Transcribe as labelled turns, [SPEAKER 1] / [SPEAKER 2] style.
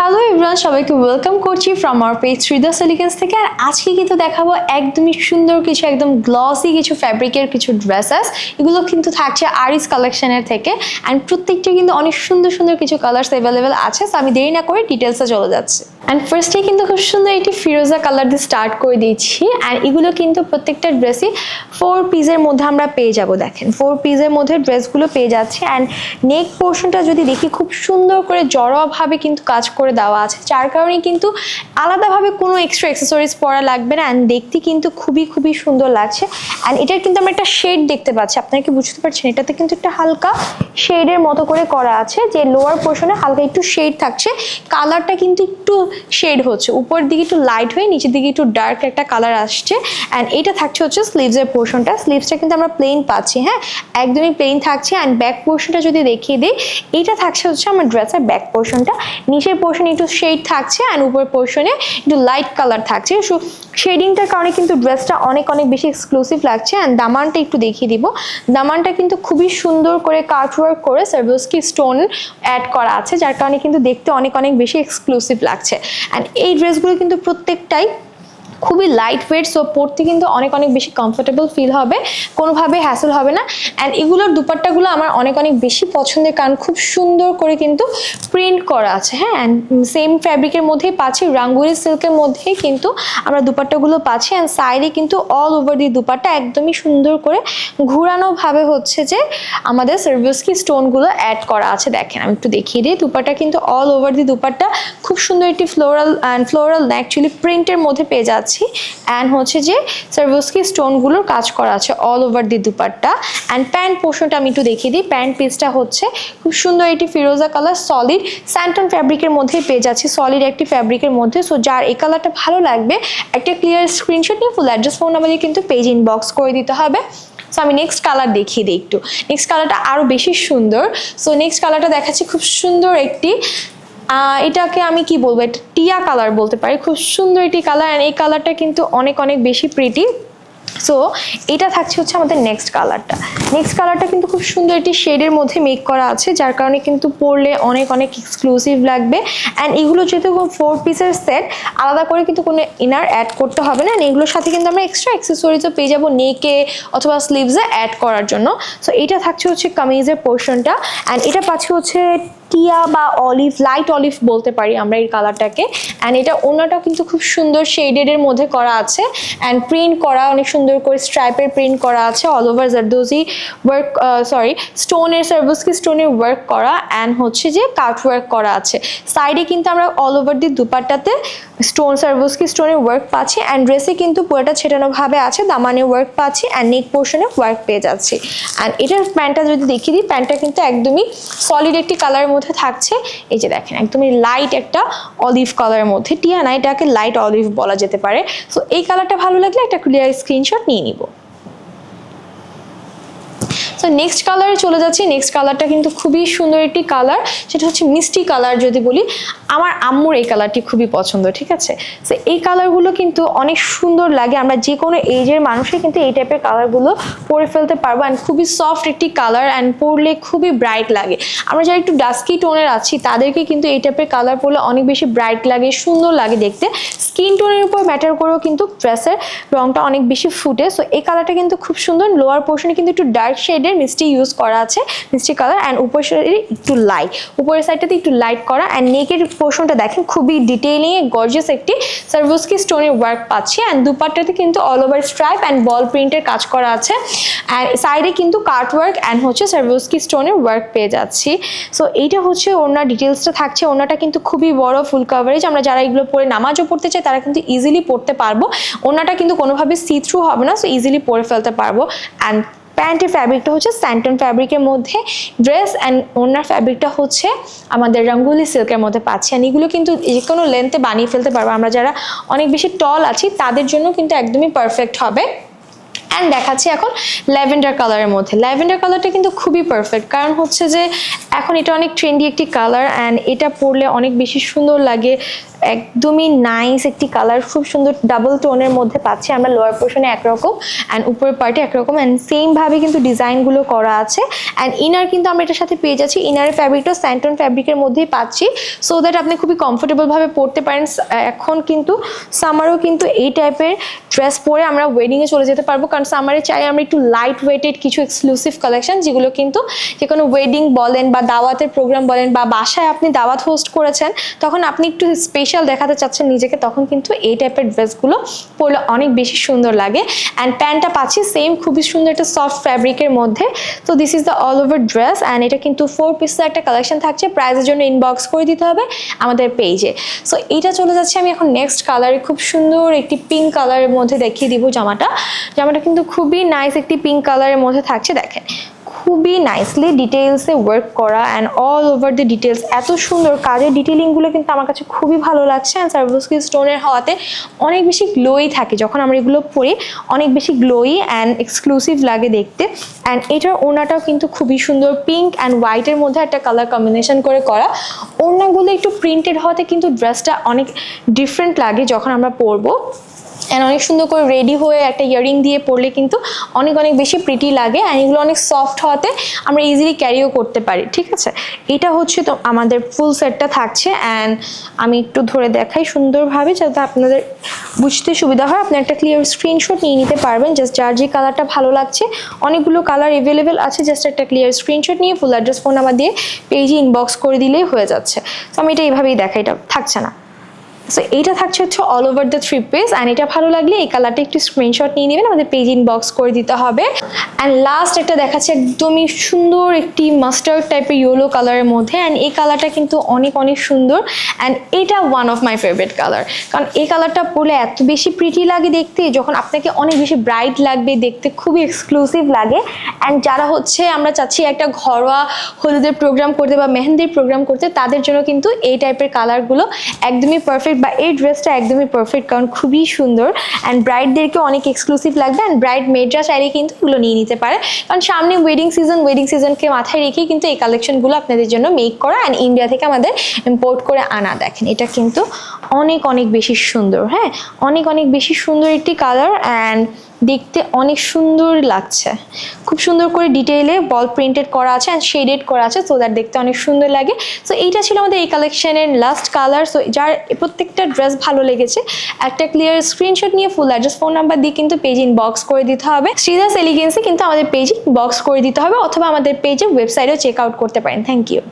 [SPEAKER 1] Hello everyone, সবাইকে welcome করছি from our page Sridas elegance থেকে। আর আজকে কিন্তু দেখাবো একদমই সুন্দর কিছু, একদম গ্লসি কিছু ফ্যাব্রিকের কিছু ড্রেসেস। এগুলো কিন্তু থাকছে আরিস কালেকশনের থেকে, অ্যান্ড প্রত্যেকটা কিন্তু অনেক সুন্দর সুন্দর কিছু কালার্স অ্যাভেলেবেল আছে। সো আমি দেরি না করে ডিটেলসে চলে যাচ্ছি। অ্যান্ড ফার্স্টে কিন্তু খুব সুন্দর একটি ফিরোজা কালার দিয়ে স্টার্ট করে দিচ্ছি। অ্যান্ড এগুলো কিন্তু প্রত্যেকটা ড্রেসই 4 পিসের মধ্যে আমরা পেয়ে যাব। দেখেন 4 পিসের মধ্যে ড্রেসগুলো পেয়ে যাচ্ছে। অ্যান্ড নেক পোর্শনটা যদি দেখি, খুব সুন্দর করে জড়োয়াভাবে কিন্তু কাজ করে দেওয়া আছে, যার কারণে কিন্তু আলাদাভাবে কোনো এক্সট্রা অ্যাক্সেসরিজ পরা লাগবে না। অ্যান্ড দেখতে কিন্তু খুবই খুবই সুন্দর লাগছে। অ্যান্ড এটার কিন্তু আমরা একটা শেড দেখতে পাচ্ছি, আপনারা কি বুঝতে পারছেন? এটাতে কিন্তু একটা হালকা শেডের মতো করে করা আছে, যে লোয়ার পোর্শনে হালকা একটু শেড থাকছে, কালারটা কিন্তু একটু শেড হচ্ছে, উপরের দিকে একটু লাইট হয়ে নিচের দিকে একটু ডার্ক একটা কালার আসছে। অ্যান্ড এটা থাকছে হচ্ছে স্লিভসের পোর্শনটা। স্লিভসটা কিন্তু আমরা প্লেন পাচ্ছি, হ্যাঁ, একদমই প্লেন থাকছে। অ্যান্ড ব্যাক পোর্শনটা যদি দেখিয়ে দিই, এটা থাকছে হচ্ছে আমার ড্রেসের ব্যাক পোর্শনটা। নিচের পোর্শনে একটু শেড থাকছে অ্যান্ড উপরের পোর্শনে একটু লাইট কালার থাকছে। সো শেডিংটার কারণে কিন্তু ড্রেসটা অনেক অনেক বেশি এক্সক্লুসিভ লাগছে। অ্যান্ড দামানটা একটু দেখিয়ে দিব। দামানটা কিন্তু খুবই সুন্দর করে কাটওয়ার্ক করে সার্ভোস্কি স্টোন অ্যাড করা আছে, যার কারণে কিন্তু দেখতে অনেক অনেক বেশি এক্সক্লুসিভ লাগছে। অ্যান্ড এই ড্রেসগুলো কিন্তু প্রত্যেকটাই খুবই লাইট ওয়েট, সো পরতে কিন্তু অনেক অনেক বেশি কমফোর্টেবল ফিল হবে, কোনোভাবে হ্যাসেল হবে না। অ্যান্ড এগুলোর দুপাট্টাগুলো আমার অনেক অনেক বেশি পছন্দের, কারণ খুব সুন্দর করে কিন্তু প্রিন্ট করা আছে, হ্যাঁ। অ্যান্ড সেম ফ্যাব্রিকের মধ্যেই পাচ্ছি, রাঙ্গুলি সিল্কের মধ্যেই কিন্তু আমরা দুপাট্টাগুলো পাচ্ছি। অ্যান্ড সাইডে কিন্তু অল ওভার দি দুপাট্টা একদমই সুন্দর করে ঘুরানোভাবে হচ্ছে যে আমাদের সার্ভোস্কি স্টোনগুলো অ্যাড করা আছে। দেখেন আমি একটু দেখিয়ে দিই, দুপাট্টা কিন্তু অল ওভার দি দুপাট্টা খুব সুন্দর একটি ফ্লোরাল অ্যাকচুয়ালি প্রিন্টের মধ্যে পেয়ে যাচ্ছে। অ্যান্ড হচ্ছে যে সার্ভোস্কি স্টোনগুলোর কাজ করা আছে all over the dupatta. And pant পোর্শনটা আমি একটু দেখিয়ে দিই। প্যান্ট পিসটা হচ্ছে খুব সুন্দর একটি ফিরোজা কালার, সলিড স্যান্টন ফ্যাব্রিকের মধ্যে পেয়ে যাচ্ছি, সলিড একটি ফ্যাব্রিকের মধ্যে। সো যার এই কালারটা ভালো লাগবে, একটা ক্লিয়ার স্ক্রিনশট নিয়ে ফুল অ্যাড্রেস ফোন নাম্বারে কিন্তু পেজ ইনবক্স করে দিতে হবে। সো আমি নেক্সট কালার দেখিয়ে দিই একটু। নেক্সট কালারটা আরও বেশি সুন্দর। সো নেক্সট কালারটা দেখাচ্ছি, খুব সুন্দর একটি, এটাকে আমি কি বলবো, এটা টিয়া কালার বলতে পারি। খুব সুন্দর একটি কালার, অ্যান্ড এই কালারটা কিন্তু অনেক অনেক বেশি প্রিটি। সো এটা থাকছে হচ্ছে আমাদের নেক্সট কালারটা। নেক্সট কালারটা কিন্তু খুব সুন্দর একটি শেডের মধ্যে মেক করা আছে, যার কারণে কিন্তু পরলে অনেক অনেক এক্সক্লুসিভ লাগবে। অ্যান্ড এগুলো যেহেতু 4 পিসের সেট, আলাদা করে কিন্তু কোনো ইনার অ্যাড করতে হবে না। অ্যান্ড এগুলোর সাথে কিন্তু আমরা এক্সট্রা অ্যাক্সেসরিজও পেয়ে যাবো নেকে অথবা স্লিভসে অ্যাড করার জন্য। সো এটা থাকছে হচ্ছে কামিজের পোর্শনটা। অ্যান্ড এটা পাচ্ছি হচ্ছে টিয়া বা অলিভ, লাইট অলিভ বলতে পারি আমরা এই কালারটাকে। অ্যান্ড এটা ওনাটা কিন্তু খুব সুন্দর শেডেডের মধ্যে করা আছে, অ্যান্ড প্রিন্ট করা অনেক সুন্দর করে স্ট্রাইপের প্রিন্ট করা আছে, অল ওভার জারদোজি ওয়ার্ক, স্টোনের সার্ভোস্কি স্টোনের ওয়ার্ক করা, অ্যান্ড হচ্ছে যে কাট ওয়ার্ক করা আছে। সাইডে কিন্তু আমরা অল ওভার দি দুপাট্টাতে স্টোন সার্ভোস্কি স্টোনের ওয়ার্ক পাচ্ছি। অ্যান্ড ড্রেসে কিন্তু পুরোটা ছেটানোভাবে আছে, দামানে ওয়ার্ক পাচ্ছি, অ্যান্ড নেক পোর্শনে ওয়ার্ক পেয়ে যাচ্ছি। অ্যান্ড এটার প্যান্টটা যদি দেখিয়ে দিই, প্যান্টটা কিন্তু একদমই সলিড একটি কালারের মধ্যে থাকছে। এই যে দেখেন একদমই লাইট একটা অলিভ কালারের মধ্যে, টিয়া না, এটাকে লাইট অলিভ বলা যেতে পারে। সো এই কালারটা ভালো লাগলে একটা ক্লিয়ার স্ক্রিনশট নিয়ে নিব। সো নেক্সট কালারে চলে যাচ্ছি। নেক্সট কালারটা কিন্তু খুবই সুন্দর একটি কালার, সেটা হচ্ছে মিষ্টি কালার। যদি বলি, আমার আম্মুর এই কালারটি খুবই পছন্দ, ঠিক আছে। সো এই কালারগুলো কিন্তু অনেক সুন্দর লাগে, আমরা যে কোনো এজের মানুষই কিন্তু এই টাইপের কালারগুলো পরে ফেলতে পারবো। অ্যান্ড খুবই সফট একটি কালার, অ্যান্ড পরলে খুবই ব্রাইট লাগে। আমরা যারা একটু ডাস্কি টোনের আছি, তাদেরকে কিন্তু এই টাইপের কালার পরলে অনেক বেশি ব্রাইট লাগে, সুন্দর লাগে দেখতে। স্কিন টোনের উপর ম্যাটার করেও কিন্তু ড্রেসের রংটা অনেক বেশি ফুটে। সো এই কালারটা কিন্তু খুব সুন্দর। লোয়ার পোর্শনে কিন্তু একটু ডার্ক শেডের মিষ্টি ইউজ করা আছে, মিষ্টি কালার। অ্যান্ড উপরের সাইডে একটু লাইট, উপরের সাইডটাতে একটু লাইট করা। অ্যান্ড নেকের পোর্শনটা দেখেন খুবই ডিটেইলিং গর্জিয়াস একটি সার্ভোস্কি স্টোনের ওয়ার্ক পাচ্ছি। অ্যান্ড দুপাট্টাতে কিন্তু অল ওভার স্ট্রাইপ অ্যান্ড বল প্রিন্টের কাজ করা আছে। অ্যান্ড সাইডে কিন্তু কাট ওয়ার্ক অ্যান্ড হচ্ছে সার্ভোস্কি স্টোনের ওয়ার্ক পেয়ে যাচ্ছি। সো এইটা হচ্ছে ওনার ডিটেলসটা থাকছে। ওনাটা কিন্তু খুবই বড়, ফুল কাভারেজ। আমরা যারা এগুলো পরে নামাজও পড়তে চাই, তারা কিন্তু ইজিলি পড়তে পারবো। ওনাটা কিন্তু কোনোভাবে সি থ্রু হবে না, সো ইজিলি পরে ফেলতে পারবো। অ্যান্ড প্যান্টের ফ্যাব্রিকটা হচ্ছে স্যান্টন ফ্যাব্রিকের মধ্যে, ড্রেস অ্যান্ড ওনার ফ্যাব্রিকটা হচ্ছে আমাদের রঙ্গোলি সিল্কের মধ্যে পাচ্ছি। অ্যান্ড এগুলো কিন্তু যে কোনো লেন্থে বানিয়ে ফেলতে পারবো, আমরা যারা অনেক বেশি টল আছি তাদের জন্য কিন্তু একদমই পারফেক্ট হবে। অ্যান্ড দেখাচ্ছি এখন ল্যাভেন্ডার কালারের মধ্যে। ল্যাভেন্ডার কালারটা কিন্তু খুবই পারফেক্ট, কারণ হচ্ছে যে এখন এটা অনেক ট্রেন্ডি একটি কালার, অ্যান্ড এটা পরলে অনেক বেশি সুন্দর লাগে। একদমই নাইস একটি কালার, খুব সুন্দর ডাবল টোনের মধ্যে পাচ্ছি আমরা। লোয়ার পোর্শনে একরকম অ্যান্ড উপরের পার্টে একরকম, অ্যান্ড সেম ভাবে কিন্তু ডিজাইনগুলো করা আছে। অ্যান্ড ইনার কিন্তু আমরা এটার সাথে পেয়ে যাচ্ছি, ইনারের ফ্যাব্রিকটা স্যান্টন ফ্যাব্রিকের মধ্যেই পাচ্ছি, সো দ্যাট আপনি খুবই কমফোর্টেবল ভাবে পরতে পারেন। এখন কিন্তু সামারও কিন্তু এই টাইপের ড্রেস পরে আমরা ওয়েডিংয়ে চলে যেতে পারবো, কারণ সামারে চাই আমরা একটু লাইট ওয়েটেড কিছু এক্সক্লুসিভ কালেকশন, যেগুলো কিন্তু যে কোনো ওয়েডিং বলেন বা দাওয়াতের প্রোগ্রাম বলেন বা বাসায় আপনি দাওয়াত হোস্ট করেছেন, তখন আপনি একটু স্পেশাল দেখাতে চাচ্ছেন নিজেকে, তখন কিন্তু এই টাইপের ড্রেসগুলো পরলে অনেক বেশি সুন্দর লাগে। অ্যান্ড প্যান্টটা পাচ্ছি সেম খুবই সুন্দর একটা সফট ফ্যাব্রিকের মধ্যে। তো this is the all over dress, and এটা কিন্তু 4 পিসের একটা কালেকশন থাকছে। প্রাইসের জন্য ইনবক্স করে দিতে হবে আমাদের পেজে। সো এইটা চলে যাচ্ছে আমি এখন নেক্সট কালারে, খুব সুন্দর একটি পিঙ্ক কালারের মধ্যে দেখিয়ে দিব জামাটা কিন্তু খুবই নাইস একটি পিঙ্ক কালারের মধ্যে থাকছে। দেখেন খুবই নাইসলি ডিটেলসে ওয়ার্ক করা and all over the details, এত সুন্দর কাজের ডিটেলিংগুলো কিন্তু আমার কাছে খুবই ভালো লাগছে। অ্যান্ড সার্ভোস্কি স্টোনের হওয়াতে অনেক বেশি গ্লোই থাকে, যখন আমরা এগুলো পরি অনেক বেশি গ্লোই অ্যান্ড এক্সক্লুসিভ লাগে দেখতে। অ্যান্ড এটার ওড়নাটাও কিন্তু খুবই সুন্দর, পিঙ্ক অ্যান্ড হোয়াইটের মধ্যে একটা কালার কম্বিনেশন করে করা। ওড়নাগুলো একটু প্রিন্টেড হওয়াতে কিন্তু ড্রেসটা অনেক ডিফারেন্ট লাগে যখন আমরা পরবো। অ্যান্ড অনেক সুন্দর করে রেডি হয়ে একটা ইয়ারিং দিয়ে পরলে কিন্তু অনেক বেশি প্রিটি লাগে। অ্যান্ড এগুলো অনেক সফট হওয়াতে আমরা ইজিলি ক্যারিও করতে পারি। ঠিক আছে, এটা হচ্ছে তো আমাদের ফুল সেটটা থাকছে। অ্যান্ড আমি একটু ধরে দেখাই সুন্দরভাবে যাতে আপনাদের বুঝতে সুবিধা হয়। আপনি একটা ক্লিয়ার স্ক্রিনশট নিয়ে নিতে পারবেন, জাস্ট যার যে কালারটা ভালো লাগছে। অনেকগুলো কালার অ্যাভেলেবেল আছে, জাস্ট একটা ক্লিয়ার স্ক্রিনশট নিয়ে ফুল অ্যাড্রেস ফোন নাম্বার দিয়ে পেজে ইনবক্স করে দিলেই হয়ে যাচ্ছে। তো আমি এটা এইভাবেই দেখাই, এটা থাকছে না। সো এইটা থাকছে হচ্ছে all over the 3 piece. And এটা ভালো লাগলে এই কালারটা একটু স্ক্রিনশট নিয়ে নেবেন, আমাদের পেজ ইনবক্স করে দিতে হবে। অ্যান্ড লাস্ট একটা দেখাচ্ছে একদমই সুন্দর একটি মাস্টার্ড টাইপের ইয়েলো কালারের মধ্যে। অ্যান্ড এই কালারটা কিন্তু অনেক সুন্দর। অ্যান্ড এটা one of my favourite colour, কারণ এই কালারটা পরলে এত বেশি প্রিটি লাগে দেখতে, যখন আপনাকে অনেক বেশি ব্রাইট লাগবে দেখতে, খুবই এক্সক্লুসিভ লাগে। অ্যান্ড যারা হচ্ছে আমরা চাচ্ছি একটা ঘরোয়া হলুদের প্রোগ্রাম করতে বা মেহেন্দির প্রোগ্রাম করতে, তাদের জন্য কিন্তু এই টাইপের কালারগুলো একদমই পারফেক্ট, বা এই ড্রেসটা একদমই পারফেক্ট, কারণ খুবই সুন্দর। অ্যান্ড ব্রাইডদেরকে অনেক এক্সক্লুসিভ লাগবে। অ্যান্ড ব্রাইড মেডরা চাইলে কিন্তু এগুলো নিয়ে নিতে পারে, কারণ সামনে ওয়েডিং সিজনকে মাথায় রেখে কিন্তু এই কালেকশনগুলো আপনাদের জন্য মেক করা অ্যান্ড ইন্ডিয়া থেকে আমাদের ইম্পোর্ট করে আনা। দেখেন এটা কিন্তু অনেক বেশি সুন্দর, হ্যাঁ অনেক বেশি সুন্দর একটি কালার। অ্যান্ড দেখতে অনেক সুন্দর লাগছে, খুব সুন্দর করে ডিটেইলে বল প্রিন্টেড করা আছে অ্যান্ড শেডেড করা আছে, সো দ্যাট দেখতে অনেক সুন্দর লাগে। সো এইটা ছিল আমাদের এই কালেকশনের লাস্ট কালার। সো যার প্রত্যেকটা ড্রেস ভালো লেগেছে একটা ক্লিয়ার স্ক্রিনশট নিয়ে ফুল অ্যাড্রেস ফোন নাম্বার দিয়ে কিন্তু পেজ ইনবক্স করে দিতে হবে। শ্রীদাস এলিগেন্সে কিন্তু আমাদের পেজ ইনবক্স করে দিতে হবে, অথবা আমাদের পেজে ওয়েবসাইটেও চেক আউট করতে পারেন। Thank you.